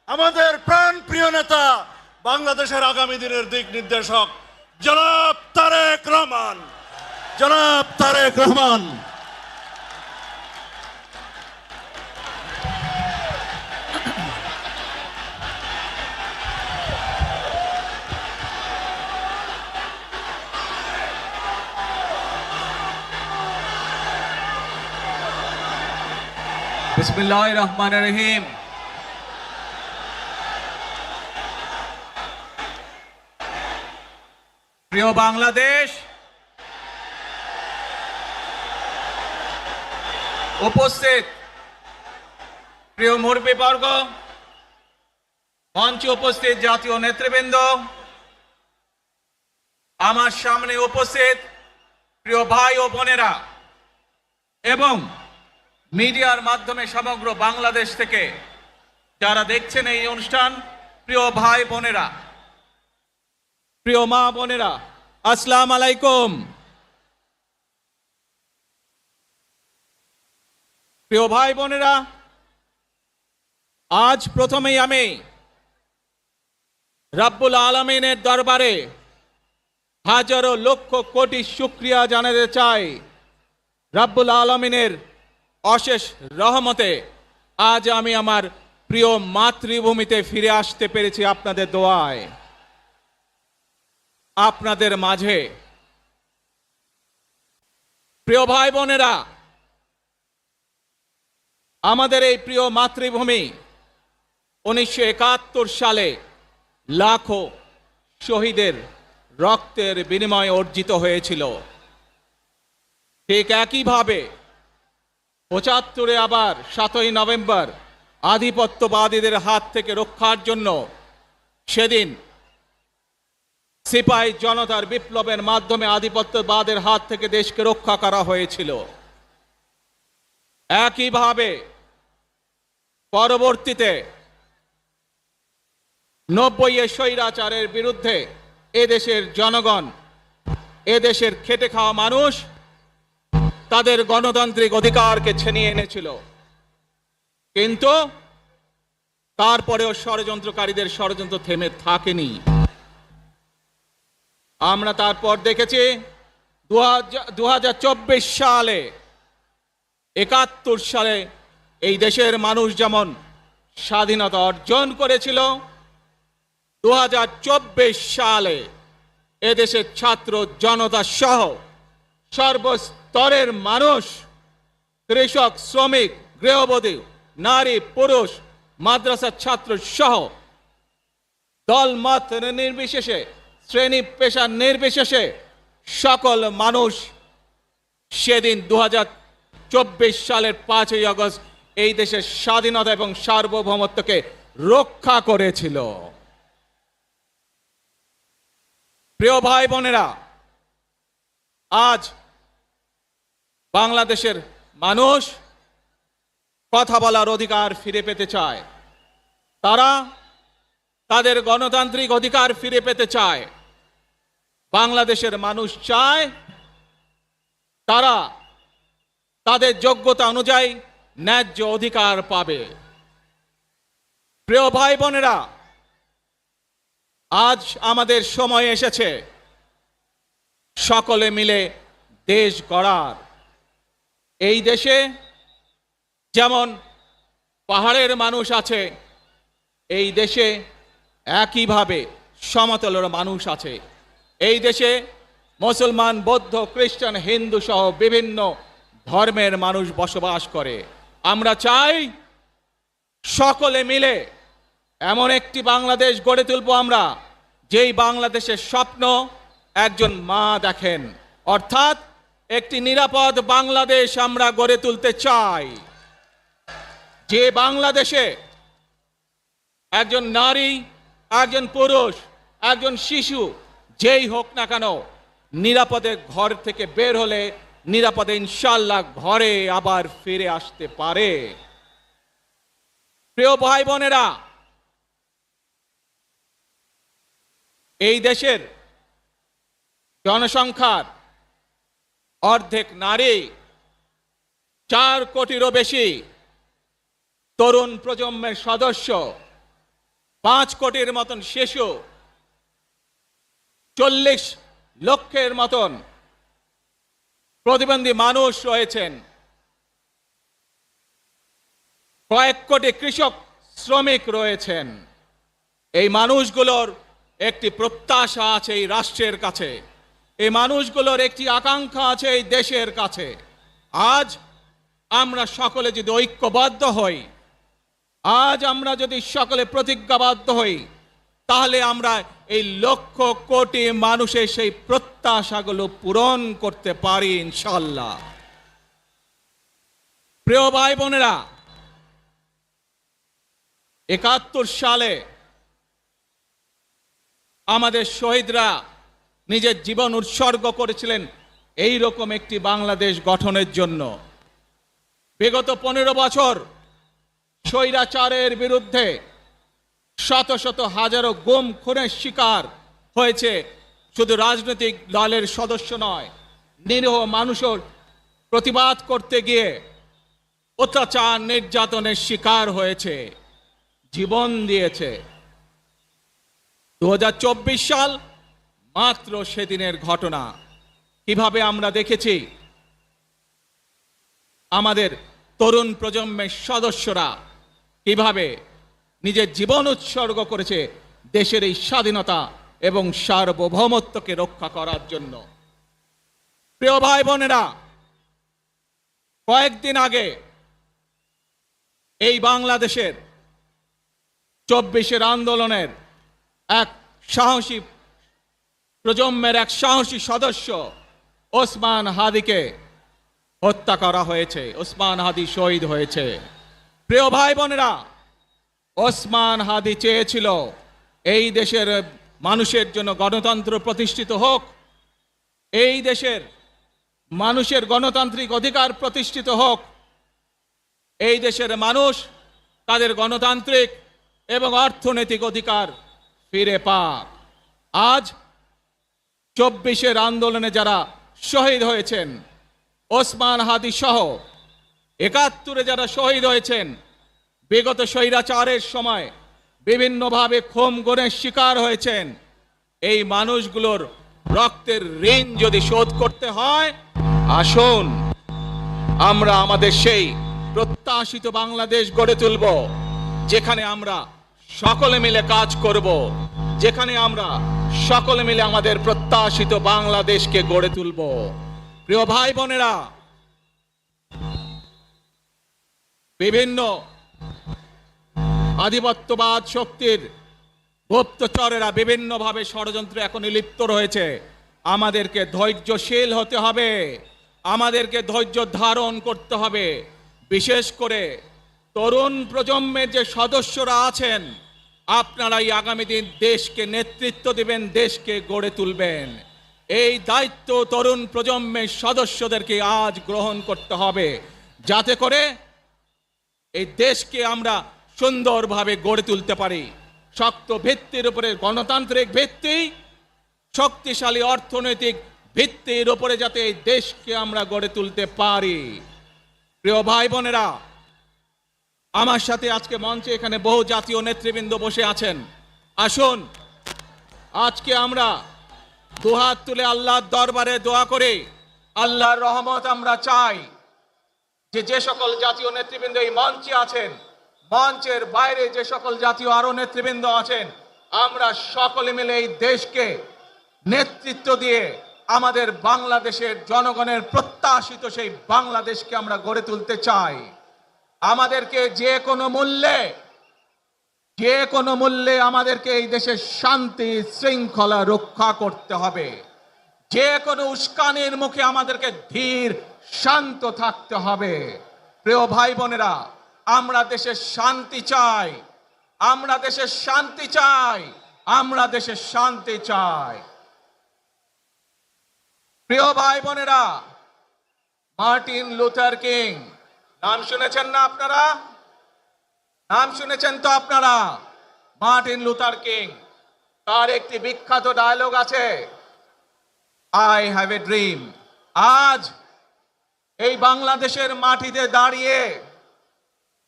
আমাদের প্রাণপ্রিয় নেতা, বাংলাদেশের আগামী দিনের দিক নির্দেশক জনাব তারেক রহমান। জনাব তারেক রহমান। বিসমিল্লাহির রহমানির রহিম। প্রিয় বাংলাদেশ, উপস্থিত প্রিয় মুরব্বীবর্গ, মঞ্চে উপস্থিত জাতীয় নেতৃবৃন্দ, আমার সামনে উপস্থিত প্রিয় ভাই ও বোনেরা এবং মিডিয়ার মাধ্যমে সমগ্র বাংলাদেশ থেকে যারা দেখছেন এই অনুষ্ঠান, প্রিয় ভাই বোনেরা, প্রিয় মা বোনেরা, আসসালামু আলাইকুম। প্রিয় ভাই বোনেরা, আজ প্রথমেই আমি রব্বুল আলামিনের দরবারে হাজারো লক্ষ কোটি শুকরিয়া জানাতে চাই। রব্বুল আলামিনের অশেষ রহমতে আজ আমি আমার প্রিয় মাতৃভূমিতে ফিরে আসতে পেরেছি আপনাদের দোয়ায়। আপনাদের মাঝে প্রিয় ভাই বোনেরা, আমাদের এই প্রিয় মাতৃভূমি 1971 সালে লাখো শহীদের রক্তের বিনিময়ে অর্জিত হয়েছিল। ঠিক একইভাবে 75-এ আবার 7ই নভেম্বর আধিপত্যবাদীদের হাত থেকে রক্ষার জন্য সেদিন সিপাহী জনতার বিপ্লবের মাধ্যমে আধিপত্যবাদের হাত থেকে দেশকে রক্ষা করা হয়েছিল। একইভাবে পরবর্তীতে 90-এ স্বৈরাচারের বিরুদ্ধে এদেশের জনগণ, এদেশের খেটে খাওয়া মানুষ তাদের গণতান্ত্রিক অধিকারকে ছিনিয়ে এনেছিল। কিন্তু তারপরেও ষড়যন্ত্রকারীদের ষড়যন্ত্র থেমে থাকেনি। আমরা তারপর দেখেছি 2024 সালে, 71 সালে এই দেশের মানুষ যেমন স্বাধীনতা অর্জন করেছিল, 2024 সালে এদেশের ছাত্র জনতা সহ সর্বস্তরের মানুষ, কৃষক, শ্রমিক, গৃহবধূ, নারী, পুরুষ, মাদ্রাসার ছাত্র সহ দলমত নির্বিশেষে, শ্রেণী পেশা নির্বিশেষে সকল মানুষ সেদিন 2024 সালের 5ই আগস্ট এই দেশের স্বাধীনতা এবং সার্বভৌমত্বকে রক্ষা করেছিল। প্রিয় ভাই বোনেরা, আজ বাংলাদেশের মানুষ কথা বলার অধিকার ফিরে পেতে চায়। তারা তাদের গণতান্ত্রিক অধিকার ফিরে পেতে চায়। বাংলাদেশের মানুষ চায় তারা তাদের যোগ্যতা অনুযায়ী ন্যায্য অধিকার পাবে। প্রিয় ভাই বোনেরা, আজ আমাদের সময় এসেছে সকলে মিলে দেশ গড়ার। এই দেশে যেমন পাহাড়ের মানুষ আছে, এই দেশে একইভাবে সমতলের মানুষ আছে। এই দেশে মুসলমান, বৌদ্ধ, খ্রিস্টান, হিন্দু সহ বিভিন্ন ধর্মের মানুষ বসবাস করে। আমরা চাই সকলে মিলে এমন একটি বাংলাদেশ গড়ে তুলব আমরা, যেই বাংলাদেশের স্বপ্ন একজন মা দেখেন, অর্থাৎ একটি নিরাপদ বাংলাদেশ আমরা গড়ে তুলতে চাই। যে বাংলাদেশে একজন নারী, একজন পুরুষ, একজন শিশু যেই হোক না কেন নিরাপদে ঘর থেকে বের হলে নিরাপদে ইনশাআল্লাহ ঘরে আবার ফিরে আসতে পারে। প্রিয় ভাই বোনেরা, এই দেশের জনসংখ্যার অর্ধেক নারী, 4 কোটিরও বেশি তরুণ প্রজন্মের সদস্য 5 কোটির মতন শিশু, 40 লক্ষের মতন প্রতিবন্ধী মানুষ রয়েছেন, কয়েক কোটি কৃষক শ্রমিক রয়েছেন। এই মানুষগুলোর একটি প্রত্যাশা আছে এই রাষ্ট্রের কাছে, এই মানুষগুলোর একটি আকাঙ্ক্ষা আছে এই দেশের কাছে। আজ আমরা সকলে যদি ঐক্যবদ্ধ হই, আজ আমরা যদি সকলে প্রতিজ্ঞাবদ্ধ হই, তাহলে আমরা এই লক্ষ কোটি মানুষের সেই প্রত্যাশাগুলো পূরণ করতে পারি ইনশাআল্লাহ। প্রিয় ভাই বোনেরা, 71 সালে আমাদের শহীদরা নিজের জীবন উৎসর্গ করেছিলেন এই রকম একটি বাংলাদেশ গঠনের জন্য। বিগত 15 বছর স্বৈরাচারের বিরুদ্ধে শত শত হাজারো গুম খুনের শিকার হয়েছে শুধু রাজনৈতিক দলের সদস্য নয়, নিরীহ মানুষের প্রতিবাদ করতে গিয়ে অত্যাচার নির্যাতনের শিকার হয়েছে, জীবন দিয়েছে। 2024 সাল মাত্র সেদিনের ঘটনা। কিভাবে আমরা দেখেছি আমাদের তরুণ প্রজন্মের সদস্যরা কিভাবে নিজের জীবন উৎসর্গ করেছে দেশের এই স্বাধীনতা এবং সার্বভৌমত্বকে রক্ষা করার জন্য। প্রিয় ভাই বোনেরা, কয়েকদিন আগে এই বাংলাদেশের 24-এর আন্দোলনের এক সাহসী প্রজন্মের এক সাহসী সদস্য ওসমান হাদিকে হত্যা করা হয়েছে, ওসমান হাদি শহীদ হয়েছে। প্রিয় ভাই বোনেরা, ওসমান হাদি চেয়েছিল এই দেশের মানুষের জন্য গণতন্ত্র প্রতিষ্ঠিত হোক, এই দেশের মানুষের গণতান্ত্রিক অধিকার প্রতিষ্ঠিত হোক, এই দেশের মানুষ তাদের গণতান্ত্রিক এবং অর্থনৈতিক অধিকার ফিরে পাক। আজ 24-এর আন্দোলনে যারা শহীদ হয়েছেন, ওসমান হাদি সহ 71-এ যারা শহীদ হয়েছেন, বিগত স্বৈরাচারের সময় বিভিন্নভাবে খুন গুমের শিকার হয়েছেন, এই মানুষগুলোর রক্তের ঋণ যদি শোধ করতে হয়, আসুন আমরা আমাদের সেই প্রত্যাশিত বাংলাদেশ গড়ে তুলব, যেখানে আমরা সকলে মিলে কাজ করব, যেখানে আমরা সকলে মিলে আমাদের প্রত্যাশিত বাংলাদেশকে গড়ে তুলব। প্রিয় ভাই বোনেরা, বিভিন্ন আধিপত্যবাদ শক্তির গুপ্তচরেরা বিভিন্নভাবে ষড়যন্ত্রে এখন লিপ্ত রয়েছে। আমাদেরকে ধৈর্যশীল হতে হবে, আমাদেরকে ধৈর্য ধারণ করতে হবে। বিশেষ করে তরুণ প্রজন্মের যে সদস্যরা আছেন, আপনারাই আগামী দিন দেশকে নেতৃত্ব দিবেন, দেশকে গড়ে তুলবেন। এই দায়িত্ব তরুণ প্রজন্মের সদস্যদেরকে আজ গ্রহণ করতে হবে, যাতে করে এই দেশকে আমরা সুন্দরভাবে গড়ে তুলতে পারি। শক্ত ভিত্তির উপরে গণতান্ত্রিক ভিত্তি, শক্তিশালী অর্থনৈতিক ভিত্তির উপরে যাতে এই দেশকে আমরা গড়ে তুলতে পারি। প্রিয় ভাই বোনেরা, আমার সাথে আজকে মঞ্চে এখানে বহু জাতীয় নেতৃবৃন্দ বসে আছেন। আসুন আজকে আমরা দুহাত তুলে আল্লাহর দরবারে দোয়া করে আল্লাহর রহমত আমরা চাই। যে সকল জাতীয় নেতৃবৃন্দ এই মঞ্চে আছেন, মঞ্চের বাইরে যে সকল জাতীয় আরো নেতৃবৃন্দ আছেন, আমরা সকলে মিলে এই দেশকে নেতৃত্ব দিয়ে আমাদের বাংলাদেশের জনগণের প্রত্যাশিত সেই বাংলাদেশকে আমরা গড়ে তুলতে চাই। আমাদেরকে যে কোনো মূল্যে আমাদেরকে এই দেশের শান্তি শৃঙ্খলা রক্ষা করতে হবে। যে কোনো উস্কানির মুখে আমাদেরকে ধীর শান্ত থাকতে হবে। প্রিয় ভাই বোনেরা, আমরা দেশের শান্তি চাই, আমরা দেশের শান্তি চাই, আমরা দেশের শান্তি চাই। প্রিয় ভাই বোনেরা, মার্টিন লুথার কিং নাম শুনেছেন না আপনারা? নাম শুনেছেন তো আপনারা? মার্টিন লুথার কিং, তার একটি বিখ্যাত ডায়লগ আছে, আই হ্যাভ এ ড্রিম। আজ এই বাংলাদেশের মাটিতে দাঁড়িয়ে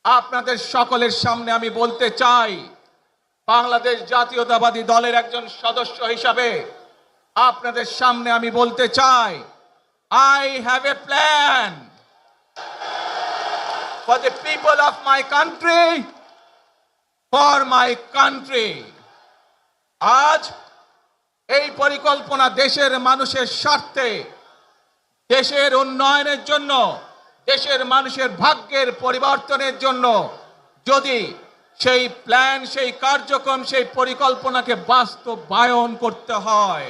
আপনাদের সকলের সামনে আমি বলতে চাই, বাংলাদেশ জাতীয়তাবাদী দলের একজন সদস্য হিসাবে আপনাদের সামনে আমি বলতে চাই, I have a plan for the people of my country, for my country. আজ এই পরিকল্পনা দেশের মানুষের স্বার্থে, দেশের উন্নয়নের জন্য, দেশের মানুষের ভাগ্যের পরিবর্তনের জন্য যদি সেই প্ল্যান, সেই কার্যক্রম, সেই পরিকল্পনাকে বাস্তবায়ন করতে হয়,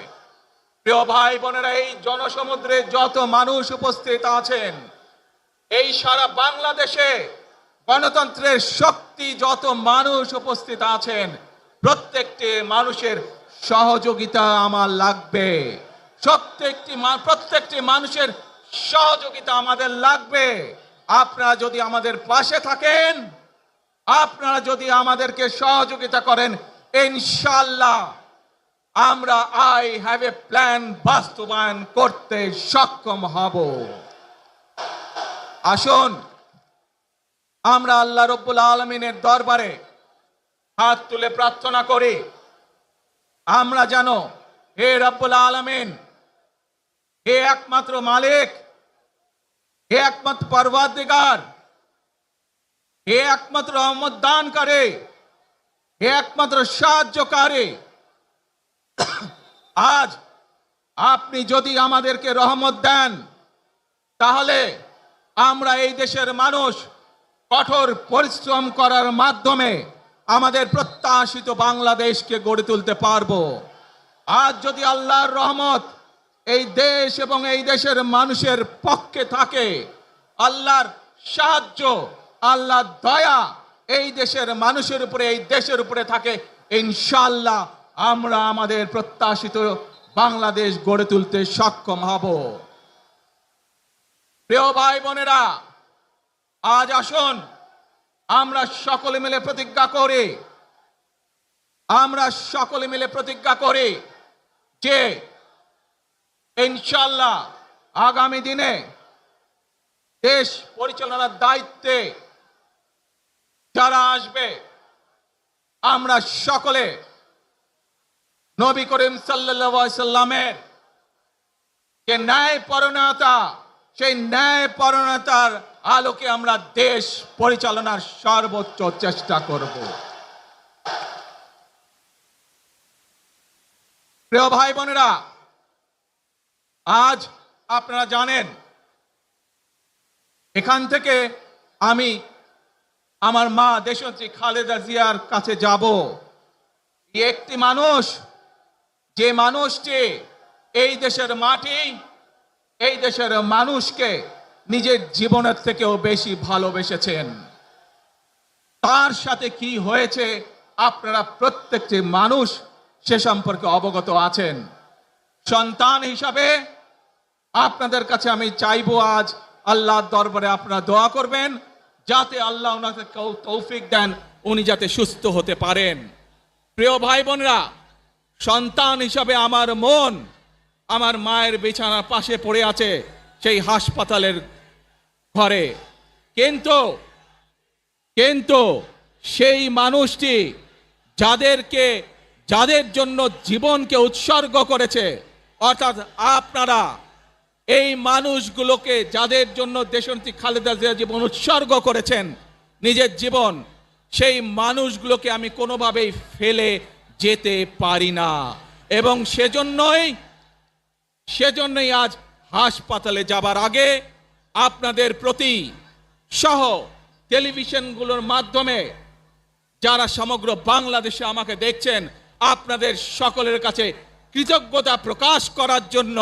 প্রিয় ভাই বোনেরা, এই জনসমুদ্রে যত মানুষ উপস্থিত আছেন, এই সারা বাংলাদেশে গণতন্ত্রের শক্তি যত মানুষ উপস্থিত আছেন, প্রত্যেকটি মানুষের সহযোগিতা আমার লাগবে। প্রত্যেকটি মানুষের সহযোগিতা আমাদের লাগবে। আপনারা যদি আমাদের পাশে থাকেন, আপনারা যদি আমাদেরকে সহযোগিতা করেন, ইনশাআল্লাহ আমরা I have a plan বাস্তবায়ন করতে সক্ষম হব। আসুন আমরা আল্লাহ রব্বুল আলামিনের দরবারে হাত তুলে প্রার্থনা করি, আমরা জানো হে রব্বুল আলামিন, হে একমাত্র মালিক, হে একমাত্র পরওয়ারদিগার, হে একমাত্র রহমত দানকারী, হে একমাত্র সাহায্যকারী, আজ আপনি যদি আমাদেরকে রহমত দেন, তাহলে আমরা এই দেশের মানুষ কঠোর পরিশ্রম করার মাধ্যমে আমাদের প্রত্যাশিত বাংলাদেশকে গড়ে তুলতে পারবো। আজ যদি আল্লাহর রহমত এই দেশ এবং এই দেশের মানুষের পক্ষে থাকে, আল্লাহর সাহায্য, আল্লাহর দয়া এই দেশের মানুষের উপরে, এই দেশের উপরে থাকে, ইনশাআল্লাহ আমরা আমাদের প্রত্যাশিত বাংলাদেশ গড়ে তুলতে সক্ষম হব। প্রিয় ভাই বোনেরা, আজ আসুন আমরা সকলে মিলে প্রতিজ্ঞা করি, আমরা সকলে মিলে প্রতিজ্ঞা করি যে ইনশাআল্লাহ আগামী দিনে দেশ পরিচালনার দায়িত্বে যারা আসবে, আমরা সকলে নবী করিম সাল্লাল্লাহু আলাইহি সাল্লামের যে ন্যায়পরায়ণতা, সেই ন্যায়পরায়ণতার আলোকে আমরা দেশ পরিচালনার সর্বোচ্চ চেষ্টা করব। প্রিয় ভাই বোনেরা, আজ আপনারা জানেন এখান থেকে আমি আমার মা দেশনেত্রী খালেদা জিয়ার কাছে যাব। একটি মানুষ, যে মানুষটি এই দেশের মাটি, এই দেশের মানুষকে নিজের জীবনের থেকেও বেশি ভালোবেসেছেন, তার সাথে কি হয়েছে আপনারা প্রত্যেকটি মানুষ সে সম্পর্কে অবগত আছেন। সন্তান হিসাবে আপনাদের কাছে আমি চাইবো, আজ আল্লাহর দরবারে আপনারা দোয়া করবেন যাতে আল্লাহ ওনাকে তৌফিক দেন, উনি যাতে সুস্থ হতে পারেন। প্রিয় ভাই বোনেরা, সন্তান হিসাবে আমার মন আমার মায়ের বিছানার পাশে পড়ে আছে সেই হাসপাতালের ঘরে, কিন্তু সেই মানুষটি যাদের জন্য জীবনকে উৎসর্গ করেছে, অর্থাৎ আপনারা এই মানুষগুলোকে, যাদের জন্য দেশনেত্রী খালেদা জিয়া জীবন উৎসর্গ করেছেন, নিজের জীবন, সেই মানুষগুলোকে আমি কোনোভাবেই ফেলে যেতে পারি না। এবং সেজন্যই আজ হাসপাতালে যাবার আগে আপনাদের প্রতি সহ টেলিভিশনগুলোর মাধ্যমে যারা সমগ্র বাংলাদেশে আমাকে দেখছেন, আপনাদের সকলের কাছে কৃতজ্ঞতা প্রকাশ করার জন্য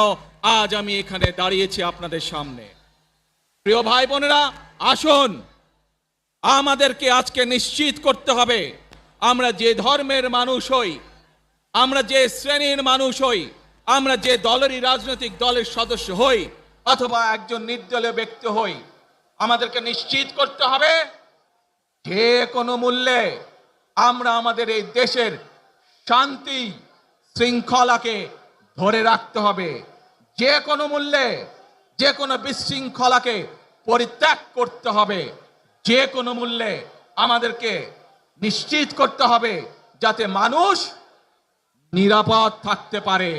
আজ আমি এখানে দাঁড়িয়েছি আপনাদের সামনে। প্রিয় ভাই বোনেরা, আসুন আমাদেরকে আজকে নিশ্চিত করতে হবে, আমরা যে ধর্মের মানুষ হই, আমরা যে শ্রেণীর মানুষ হই, আমরা যে দলেরই রাজনৈতিক দলের সদস্য হই অথবা একজন নির্দলীয় ব্যক্তি হই, আমাদেরকে নিশ্চিত করতে হবে যে কোনো মূল্যে আমরা আমাদের এই দেশের শান্তি শৃঙ্খলাকে ধরে রাখতে হবে। যে কোনো মূল্যে, যে কোনো বিশৃঙ্খলাকে পরিত্যাগ করতে হবে। যে কোনো মূল্যে আমাদেরকে নিশ্চিত করতে হবে যাতে মানুষ নিরাপদ থাকতে পারে।